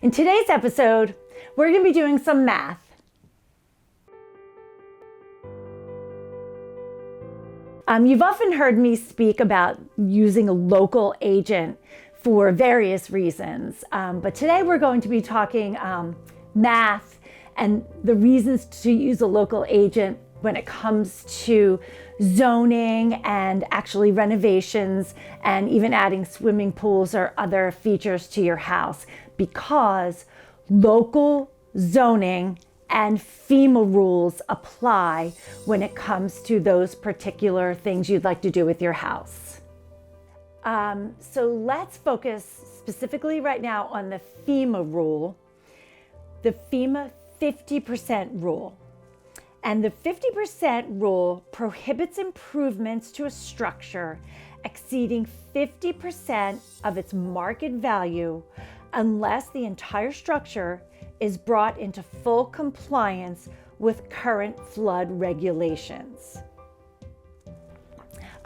In today's episode, we're going to be doing some math. You've often heard me speak about using a local agent for various reasons, but today we're going to be talking math and the reasons to use a local agent when it comes to zoning and actually renovations and even adding swimming pools or other features to your house, because local zoning and FEMA rules apply when it comes to those particular things you'd like to do with your house. So let's focus specifically right now on the FEMA rule, the FEMA 50% rule. And the 50% rule prohibits improvements to a structure exceeding 50% of its market value unless the entire structure is brought into full compliance with current flood regulations.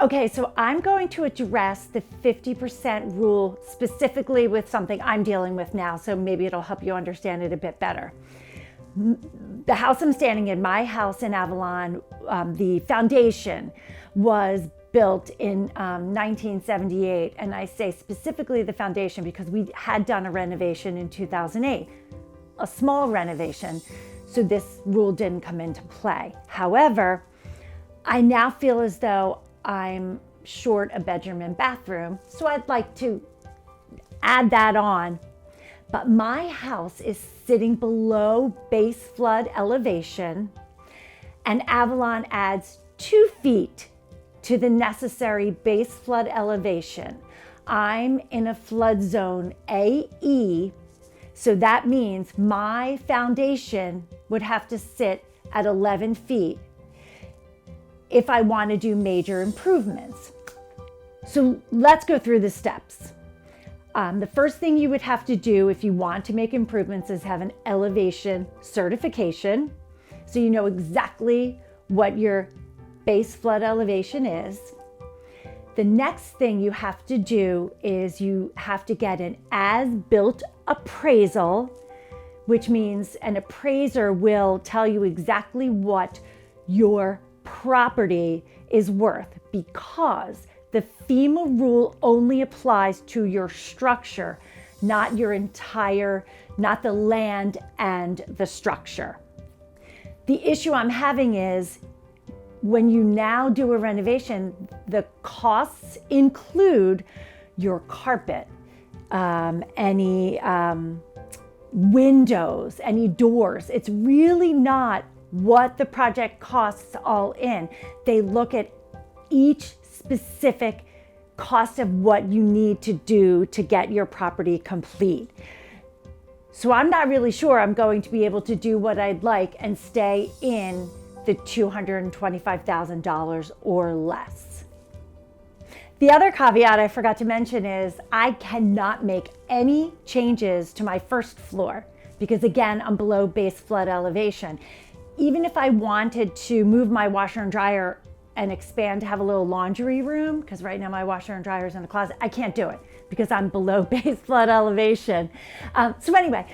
Okay, so I'm going to address the 50% rule specifically with something I'm dealing with now, so maybe it'll help you understand it a bit better. The house I'm standing in, my house in Avalon, the foundation was built in 1978, and I say specifically the foundation because we had done a renovation in 2008, a small renovation, so this rule didn't come into play. However, I now feel as though I'm short a bedroom and bathroom, so I'd like to add that on. But my house is sitting below base flood elevation, and Avalon adds 2 feet to the necessary base flood elevation. I'm in a flood zone AE, so that means my foundation would have to sit at 11 feet if I want to do major improvements. So let's go through the steps. The first thing you would have to do if you want to make improvements is have an elevation certification, so you know exactly what your base flood elevation is. The next thing you have to do is you have to get an as-built appraisal, which means an appraiser will tell you exactly what your property is worth, because the FEMA rule only applies to your structure, not not the land and the structure. The issue I'm having is when you now do a renovation, the costs include your carpet, any windows, any doors. It's really not what the project costs all in. They look at each specific cost of what you need to do to get your property complete. So I'm not really sure I'm going to be able to do what I'd like and stay in the $225,000 or less. The other caveat I forgot to mention is I cannot make any changes to my first floor because, again, I'm below base flood elevation. Even if I wanted to move my washer and dryer and expand to have a little laundry room, because right now my washer and dryer is in the closet, I can't do it because I'm below base flood elevation. So anyway,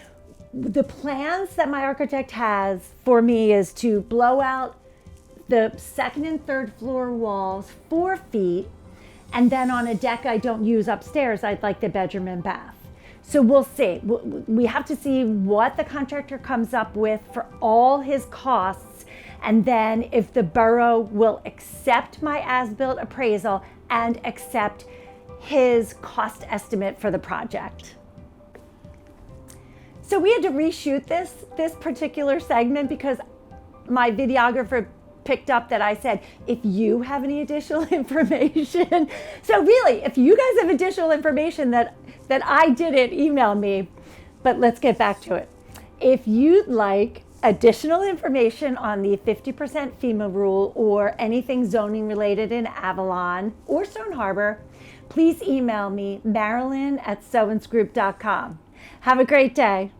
the plans that my architect has for me is to blow out the second and third floor walls 4 feet, and then on a deck I don't use upstairs, I'd like the bedroom and bath. So we'll see. We have to see what the contractor comes up with for all his costs, and then if the borough will accept my as-built appraisal and accept his cost estimate for the project. So we had to reshoot this particular segment because my videographer picked up that I said, if you have any additional information. So really, if you guys have additional information that I didn't, email me. But let's get back to it. If you'd like additional information on the 50% FEMA rule or anything zoning related in Avalon or Stone Harbor, please email me, Marilyn@sowensgroup.com. Have a great day.